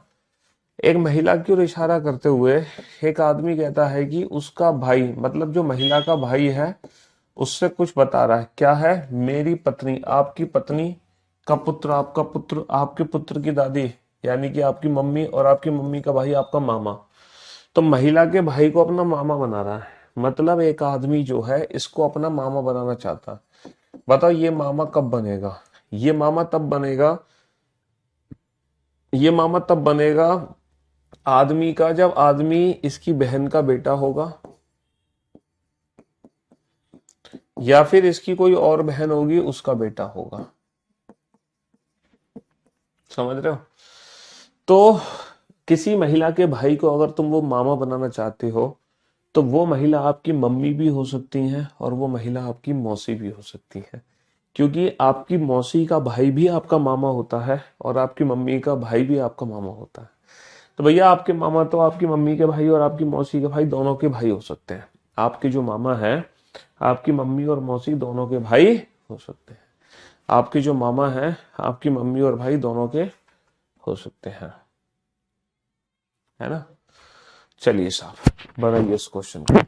एक महिला की ओर इशारा करते हुए एक आदमी कहता है कि उसका भाई, मतलब जो महिला का भाई है, उससे कुछ बता रहा है। क्या है? मेरी पत्नी, आपकी पत्नी का पुत्र, आपका पुत्र, आपके पुत्र की दादी, यानी कि आपकी मम्मी, और आपकी मम्मी का भाई आपका मामा। तो महिला के भाई को अपना मामा बना रहा है। मतलब एक आदमी जो है इसको अपना मामा बनाना चाहता है। बताओ ये मामा कब बनेगा? ये मामा तब बनेगा, ये मामा तब बनेगा आदमी का, जब आदमी इसकी बहन का बेटा होगा, या फिर इसकी कोई और बहन होगी उसका बेटा होगा। समझ रहे हो? तो किसी महिला के भाई को अगर तुम वो मामा बनाना चाहते हो, तो वो महिला आपकी मम्मी भी हो सकती है और वो महिला आपकी मौसी भी हो सकती है, क्योंकि आपकी मौसी का भाई भी आपका मामा होता है और आपकी मम्मी का भाई भी आपका मामा होता है। तो भैया आपके मामा तो आपकी मम्मी के भाई और आपकी मौसी के भाई दोनों के भाई हो सकते हैं। आपके जो मामा है, आपकी मम्मी और मौसी दोनों के भाई हो सकते हैं। आपके जो मामा है, आपकी मम्मी और भाई दोनों के हो सकते हैं। है ना? चलिए साहब, बनाइए इस क्वेश्चन को।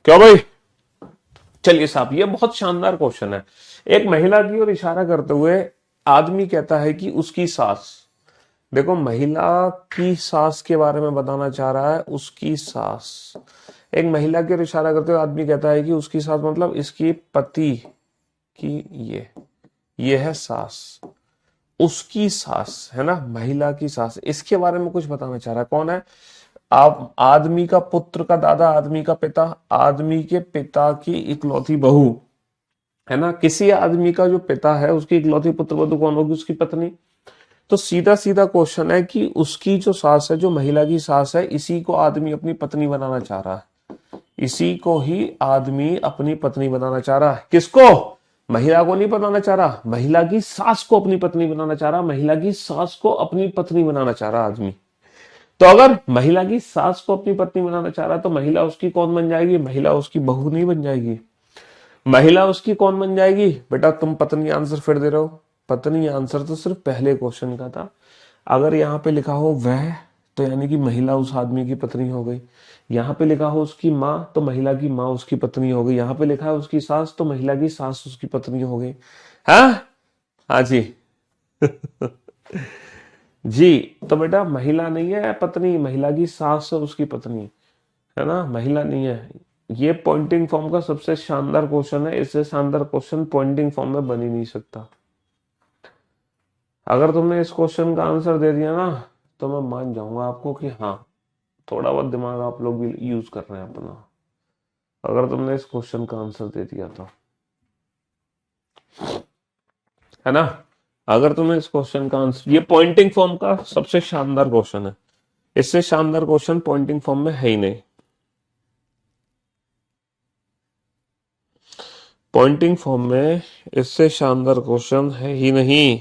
क्यों भाई? चलिए साहब, ये बहुत शानदार क्वेश्चन है। एक महिला की ओर इशारा करते हुए आदमी कहता है कि उसकी सास, देखो महिला की सास के बारे में बताना चाह रहा है, उसकी सास। एक महिला की ओर इशारा करते हुए आदमी कहता है कि उसकी सास, मतलब इसकी पति की, ये है सास, उसकी सास है ना, महिला की सास, इसके बारे में कुछ बताना चाह रहा है। कौन है? आप, आदमी का पुत्र का दादा, आदमी का पिता, आदमी के पिता की इकलौती बहू, है ना, किसी आदमी का जो पिता है उसकी इकलौती पुत्र वधू कौन होगी? उसकी पत्नी। तो सीधा सीधा क्वेश्चन है कि उसकी जो सास है, जो महिला की सास है, इसी को आदमी अपनी पत्नी बनाना चाह रहा है। इसी को ही आदमी अपनी पत्नी बनाना चाह रहा है। किसको? महिला को नहीं बनाना चाह रहा, महिला की सास को अपनी पत्नी बनाना चाह रहा, महिला की सास को अपनी पत्नी बनाना चाह रहा आदमी। तो अगर महिला की सास को अपनी पत्नी बनाना चाह रहा तो महिला उसकी कौन बन जाएगी? महिला उसकी बहू नहीं बन जाएगी। महिला उसकी कौन बन जाएगी? बेटा तुम पत्नी आंसर फिर दे रहे हो। पत्नी आंसर तो सिर्फ पहले क्वेश्चन का था। अगर यहाँ पे लिखा हो वह, तो यानी कि महिला उस आदमी की पत्नी हो गई। यहाँ पे लिखा हो उसकी माँ, तो महिला की माँ उसकी पत्नी हो गई। यहाँ पे लिखा है उसकी सास, तो महिला की सास उसकी पत्नी हो गई। हाँ, हाँ जी। जी। तो बेटा महिला नहीं है पत्नी, महिला की सास है उसकी पत्नी, है ना, महिला नहीं है। ये पॉइंटिंग फॉर्म का सबसे शानदार क्वेश्चन है। इससे शानदार क्वेश्चन पॉइंटिंग फॉर्म में बन ही नहीं सकता। अगर तुमने इस क्वेश्चन का आंसर दे दिया ना, तो मैं मान जाऊंगा आपको कि हाँ, थोड़ा बहुत दिमाग आप लोग भी यूज कर रहे हैं अपना। अगर तुमने इस क्वेश्चन का आंसर दे दिया तो, है ना, अगर तुमने इस क्वेश्चन का आंसर, ये पॉइंटिंग फॉर्म का सबसे शानदार क्वेश्चन है। इससे शानदार क्वेश्चन पॉइंटिंग फॉर्म में है ही नहीं। पॉइंटिंग फॉर्म में इससे शानदार क्वेश्चन है ही नहीं।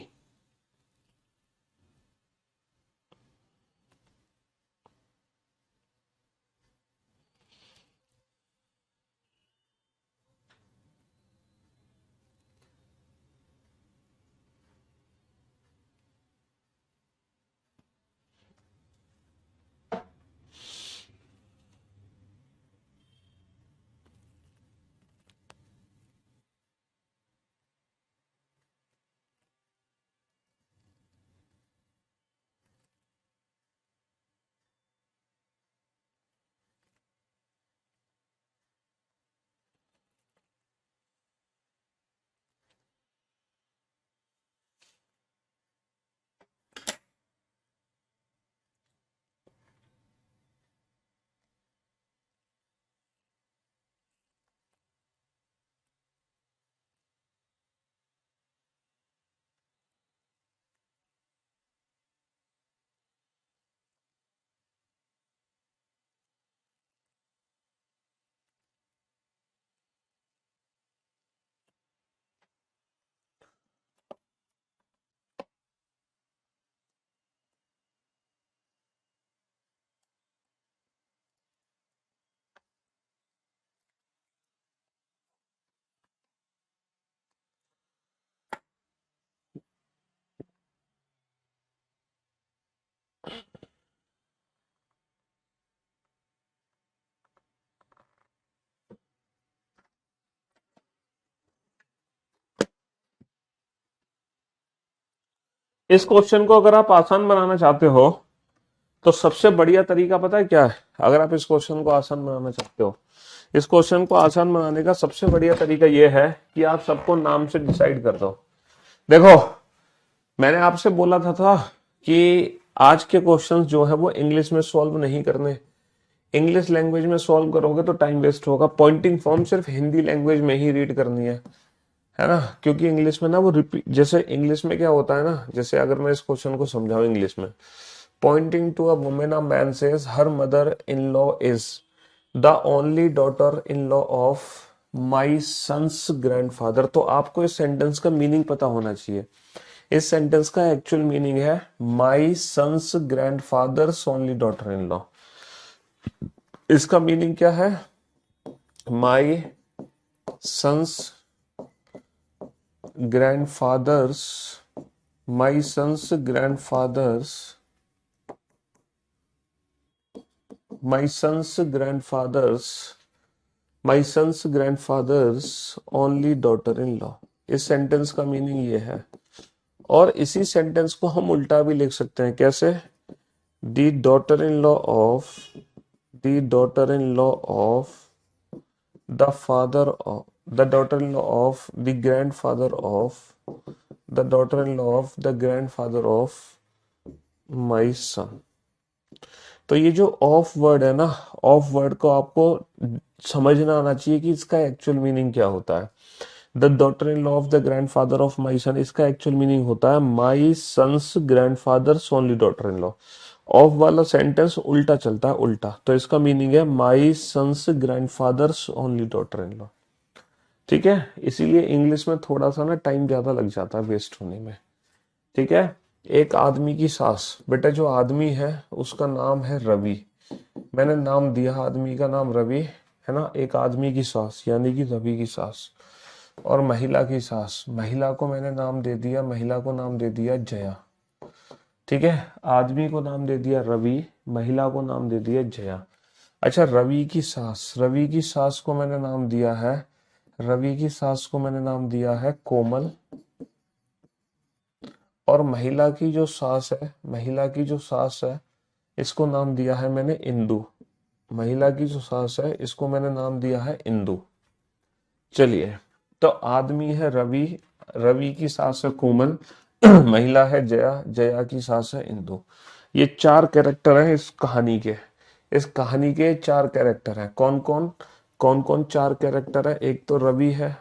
इस क्वेश्चन को अगर आप आसान बनाना चाहते हो तो सबसे बढ़िया तरीका पता है क्या है? अगर आप इस क्वेश्चन को आसान बनाना चाहते हो, इस क्वेश्चन को आसान बनाने का सबसे बढ़िया तरीका यह है कि आप सबको नाम से डिसाइड कर दो। देखो, मैंने आपसे बोला था कि आज के क्वेश्चंस जो है वो इंग्लिश में सॉल्व नहीं करने। इंग्लिश लैंग्वेज में सॉल्व करोगे तो टाइम वेस्ट होगा। पॉइंटिंग फॉर्म सिर्फ हिंदी लैंग्वेज में ही रीड करनी है ना, क्योंकि इंग्लिश में ना वो रिपीट, जैसे इंग्लिश में क्या होता है ना, जैसे अगर मैं इस क्वेश्चन को समझाऊं इंग्लिश में, pointing to a women a man says her mother in law is the only daughter in law of my son's grandfather. तो आपको इस सेंटेंस का मीनिंग पता होना चाहिए। इस सेंटेंस का एक्चुअल मीनिंग है my son's grandfather's only daughter in law. इसका मीनिंग क्या है? My son's grandfathers my son's grandfathers my son's grandfathers my son's grandfather's only daughter in law. इस सेंटेंस का मीनिंग ये है, और इसी सेंटेंस को हम उल्टा भी लिख सकते हैं। कैसे? The daughter in law of the daughter in law of the father of the daughter in law of the grandfather of the daughter in law of the grandfather of my son. तो ये जो of word है ना, of word को आपको समझना आना चाहिए कि इसका एक्चुअल मीनिंग क्या होता है। The daughter in law of the grandfather of my son, इसका एक्चुअल मीनिंग होता है my son's grandfather's only daughter in law. Of वाला सेंटेंस उल्टा चलता है, उल्टा, तो इसका मीनिंग है my son's grandfather's only daughter in law. ठीक है, इसीलिए इंग्लिश में थोड़ा सा ना टाइम ज्यादा लग जाता है वेस्ट होने में। ठीक है। एक आदमी की सास, बेटा जो आदमी है उसका नाम है रवि, मैंने नाम दिया आदमी का नाम रवि, है ना। एक आदमी की सास यानी कि रवि की सास, और महिला की सास, महिला को मैंने नाम दे दिया, महिला को नाम दे दिया जया। ठीक है, आदमी को नाम दे दिया रवि, महिला को नाम दे दिया जया। अच्छा, रवि की सास, रवि की सास को मैंने नाम दिया है, रवि की सास को मैंने नाम दिया है कोमल, और महिला की जो सास है, महिला की जो सास है, इसको नाम दिया है मैंने इंदु। महिला की जो सास है इसको मैंने नाम दिया है इंदु। चलिए, तो आदमी है रवि, रवि की सास है कोमल, महिला है जया, जया की सास है इंदु। ये चार कैरेक्टर हैं इस कहानी के। इस कहानी के चार कैरेक्टर हैं। कौन कौन? कौन कौन चार कैरेक्टर है? एक तो रवि है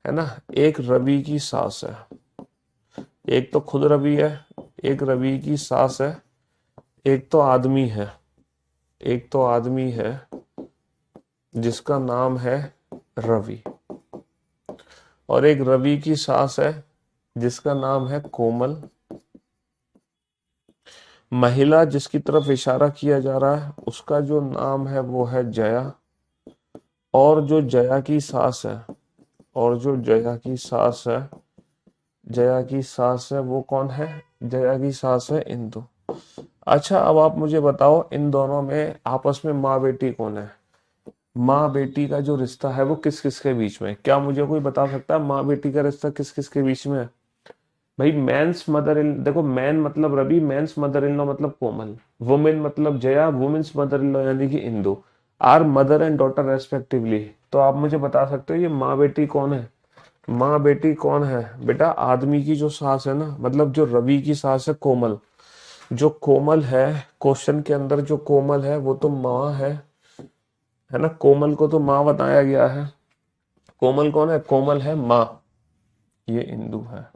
ना, एक रवि की सास है, एक तो खुद रवि है, एक रवि की सास है, एक तो आदमी है, एक तो आदमी है जिसका नाम है रवि, और एक रवि की सास है जिसका नाम है कोमल। महिला जिसकी तरफ इशारा किया जा रहा है उसका जो नाम है वो है जया, और जो जया की सास है, और जो जया की सास है, जया की सास है वो कौन है? जया की सास है इंदु। अच्छा, अब आप मुझे बताओ इन दोनों में आपस में माँ बेटी कौन है? माँ बेटी का जो रिश्ता है वो किस किस के बीच में है? क्या मुझे कोई बता सकता है माँ बेटी का रिश्ता किस किस के बीच में है? भाई, मेंस मदर इन, देखो मैन मतलब Ravi, man's mother in law मतलब कोमल, वुमेन मतलब Jaya, women's mother in law यानी कि Indu, are mother and daughter respectively. तो आप मुझे बता सकते हो ये माँ बेटी कौन है? माँ बेटी कौन है? बेटा आदमी की जो सास है ना, मतलब जो रवि की सास है कोमल, जो कोमल है, क्वेश्चन के अंदर जो कोमल है वो तो माँ है ना। कोमल को तो माँ बताया गया है। कोमल कौन है? कोमल है माँ, ये इंदु है।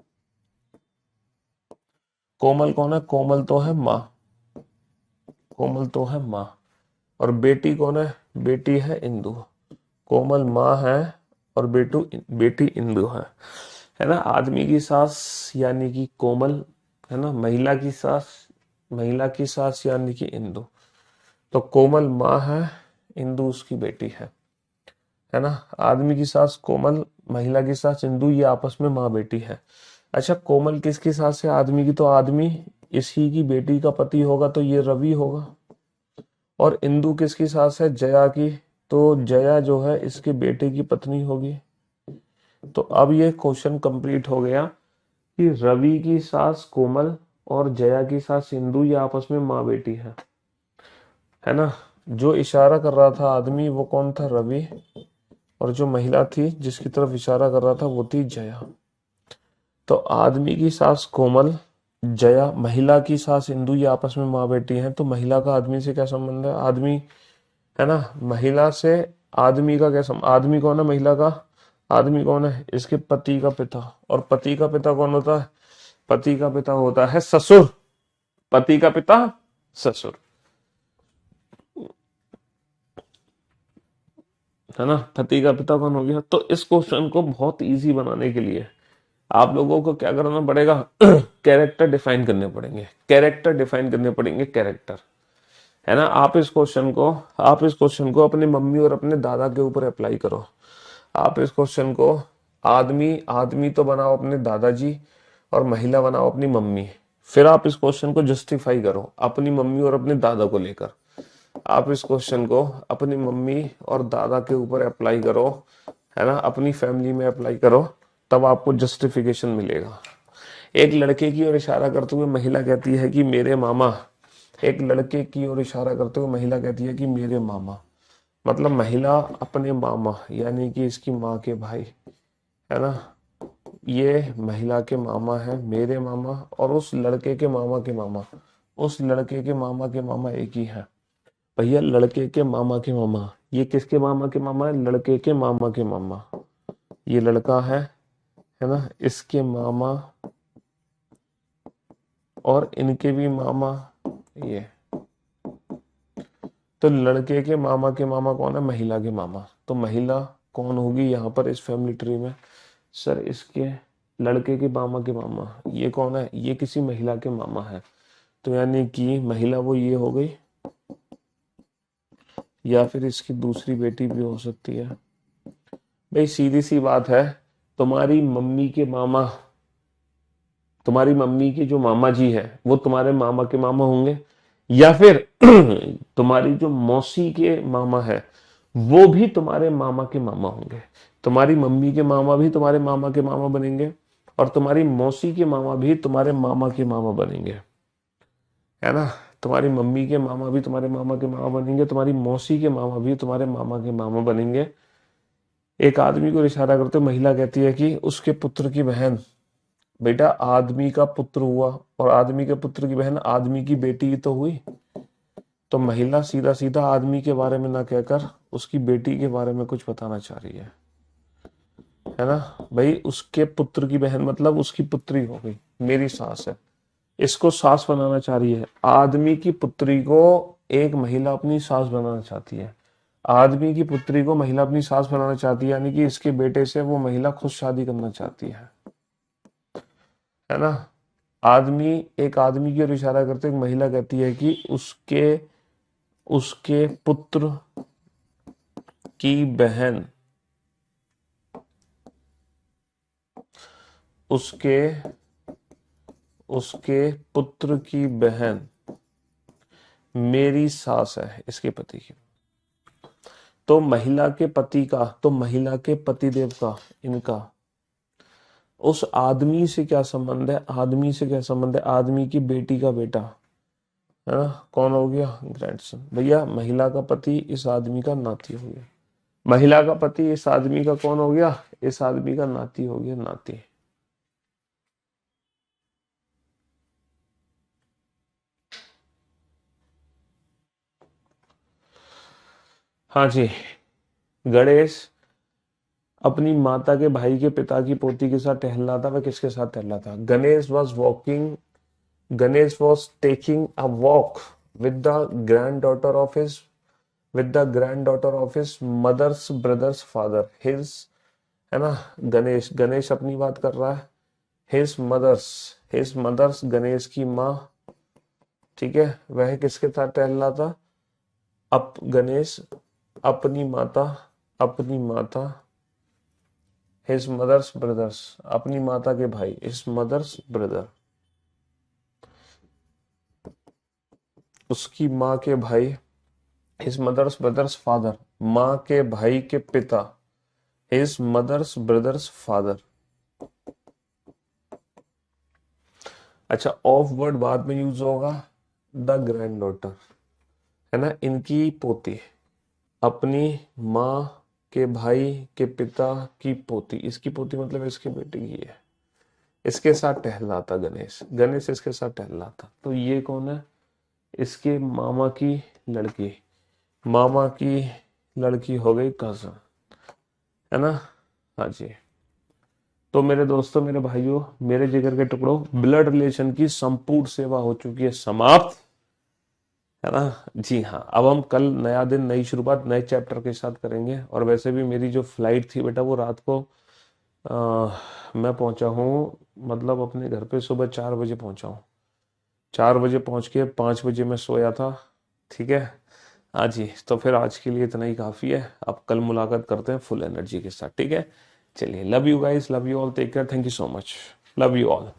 कोमल कौन है? कोमल तो है माँ, कोमल तो है माँ। और बेटी कौन है? बेटी है इंदु। कोमल माँ है और बेटी इंदु है ना। आदमी की सास यानी कि कोमल, है ना। महिला की सास यानी कि इंदु। तो कोमल माँ है, इंदु उसकी बेटी है ना। आदमी की सास कोमल, महिला की सास इंदु, ये आपस में माँ बेटी है। अच्छा, कोमल किसकी सास है? आदमी की। तो आदमी इसी की बेटी का पति होगा, तो ये रवि होगा। और इंदु किसकी सास है? जया की। तो जया जो है इसके बेटे की पत्नी होगी। तो अब ये क्वेश्चन कंप्लीट हो गया कि रवि की सास कोमल और जया की सास इंदु, ये आपस में माँ बेटी है ना। जो इशारा कर रहा था आदमी वो कौन था? रवि। और जो महिला थी जिसकी तरफ इशारा कर रहा था वो थी जया। तो आदमी की सास कोमल, जया, महिला की सास इंदु, ये आपस में माँ बेटी हैं। तो महिला का आदमी से क्या संबंध है? आदमी, है ना। महिला से आदमी का क्या संबंध? आदमी कौन है? महिला का आदमी कौन है? इसके पति का पिता। और पति का पिता कौन होता है? पति का पिता होता है ससुर। पति का पिता ससुर, है ना। पति का पिता कौन हो गया? तो इस क्वेश्चन को बहुत इजी बनाने के लिए आप लोगों को क्या करना पड़ेगा? कैरेक्टर डिफाइन करने पड़ेंगे, कैरेक्टर डिफाइन करने पड़ेंगे, कैरेक्टर, है ना। आप इस क्वेश्चन को अपनी मम्मी और अपने दादा के ऊपर अप्लाई करो। आप इस क्वेश्चन को आदमी आदमी तो बनाओ अपने दादाजी, और महिला बनाओ अपनी मम्मी। फिर आप इस क्वेश्चन को जस्टिफाई करो अपनी मम्मी और अपने दादा को लेकर। आप इस क्वेश्चन को अपनी मम्मी और दादा के ऊपर अप्लाई करो, है ना, अपनी फैमिली में अप्लाई करो, तब आपको जस्टिफिकेशन मिलेगा। एक लड़के की ओर इशारा करते हुए महिला कहती है कि मेरे मामा, एक लड़के की ओर इशारा करते हुए महिला कहती है कि मेरे मामा, मतलब महिला अपने मामा यानी कि इसकी माँ के भाई, है ना, ये महिला के मामा है मेरे मामा, और उस लड़के के मामा के मामा, उस लड़के के मामा के मामा एक ही है भैया, लड़के के मामा के मामा। ये किसके मामा के मामा है? लड़के के मामा के मामा। ये लड़का है ना, इसके मामा और इनके भी मामा ये। तो लड़के के मामा कौन है? महिला के मामा। तो महिला कौन होगी यहाँ पर इस फैमिली ट्री में? सर इसके लड़के के मामा, ये कौन है? ये किसी महिला के मामा है। तो यानी कि महिला वो ये हो गई, या फिर इसकी दूसरी बेटी भी हो सकती है। भाई सीधी सी बात है, तुम्हारी मम्मी के मामा, तुम्हारी मम्मी के जो मामा जी है वो तुम्हारे मामा के मामा होंगे, या फिर तुम्हारी जो मौसी के मामा है वो भी तुम्हारे मामा के मामा होंगे। तुम्हारी मम्मी के मामा भी तुम्हारे मामा के मामा बनेंगे, और तुम्हारी मौसी के मामा भी तुम्हारे मामा के मामा बनेंगे, है ना। तुम्हारी मम्मी के मामा भी तुम्हारे मामा के मामा बनेंगे, तुम्हारी मौसी के मामा भी तुम्हारे मामा के मामा बनेंगे। एक आदमी को इशारा करते महिला कहती है कि उसके पुत्र की बहन, बेटा आदमी का पुत्र हुआ और आदमी के पुत्र की बहन आदमी की बेटी तो हुई। तो महिला सीधा सीधा आदमी के बारे में ना कहकर उसकी बेटी के बारे में कुछ बताना चाह रही है ना। भाई उसके पुत्र की बहन मतलब उसकी पुत्री हो गई, मेरी सास है, इसको सास बनाना चाह रही है। आदमी की पुत्री को एक महिला अपनी सास बनाना चाहती है, आदमी की पुत्री को महिला अपनी सास बनाना चाहती है, यानी कि इसके बेटे से वो महिला खुद शादी करना चाहती है ना। आदमी, एक आदमी की ओर इशारा करते एक महिला कहती है कि उसके उसके पुत्र की बहन, उसके उसके पुत्र की बहन मेरी सास है, इसके पति की। तो महिला के पति का, तो महिला के पतिदेव का, इनका उस आदमी से क्या संबंध है? आदमी से क्या संबंध है? आदमी की बेटी का बेटा, है ना, कौन हो गया? ग्रैंडसन। भैया महिला का पति इस आदमी का नाती हो गया, महिला का पति इस आदमी का कौन हो गया? इस आदमी का नाती हो गया, नाती। हाँ जी। गणेश अपनी माता के भाई के पिता की पोती के साथ टहल रहा था। वह किसके साथ टहल रहा था? Ganesh was taking a walk with the granddaughter of his mother's brother's father, his, है ना। गणेश अपनी बात कर रहा है। हिज मदर्स गणेश की माँ, ठीक है, वह किसके साथ टहल रहा था? गणेश अपनी माता हिज मदर्स ब्रदर्स, अपनी माता के भाई, हिज मदर्स ब्रदर, उसकी माँ के भाई, हिज मदर्स ब्रदर्स फादर, माँ के भाई के पिता, हिज मदर्स ब्रदर्स फादर। अच्छा, ऑफ वर्ड बाद में यूज होगा, द ग्रैंड डॉटर, है ना, इनकी पोती, अपनी माँ के भाई के पिता की पोती, इसकी पोती मतलब इसके बेटे की है। इसके साथ टहल रहा था गणेश इसके साथ टहल रहा था। तो ये कौन है? इसके मामा की लड़की, मामा की लड़की हो गई कजन, है ना। हाँ जी। तो मेरे दोस्तों, मेरे भाइयों, मेरे जिगर के टुकड़ों, ब्लड रिलेशन की संपूर्ण सेवा हो चुकी है समाप्त, है ना। जी हाँ, अब हम कल नया दिन, नई शुरुआत, नए चैप्टर के साथ करेंगे। और वैसे भी मेरी जो फ्लाइट थी बेटा वो रात को मैं पहुंचा हूँ, मतलब अपने घर पे सुबह 4 बजे पहुंचा हूँ। 4 बजे पहुंच के 5 बजे मैं सोया था, ठीक है। हाँ जी, तो फिर आज के लिए इतना ही काफ़ी है। अब कल मुलाकात करते हैं फुल एनर्जी के साथ, ठीक है। चलिए, love you guys, love you all, take care, thank you so much, love you all.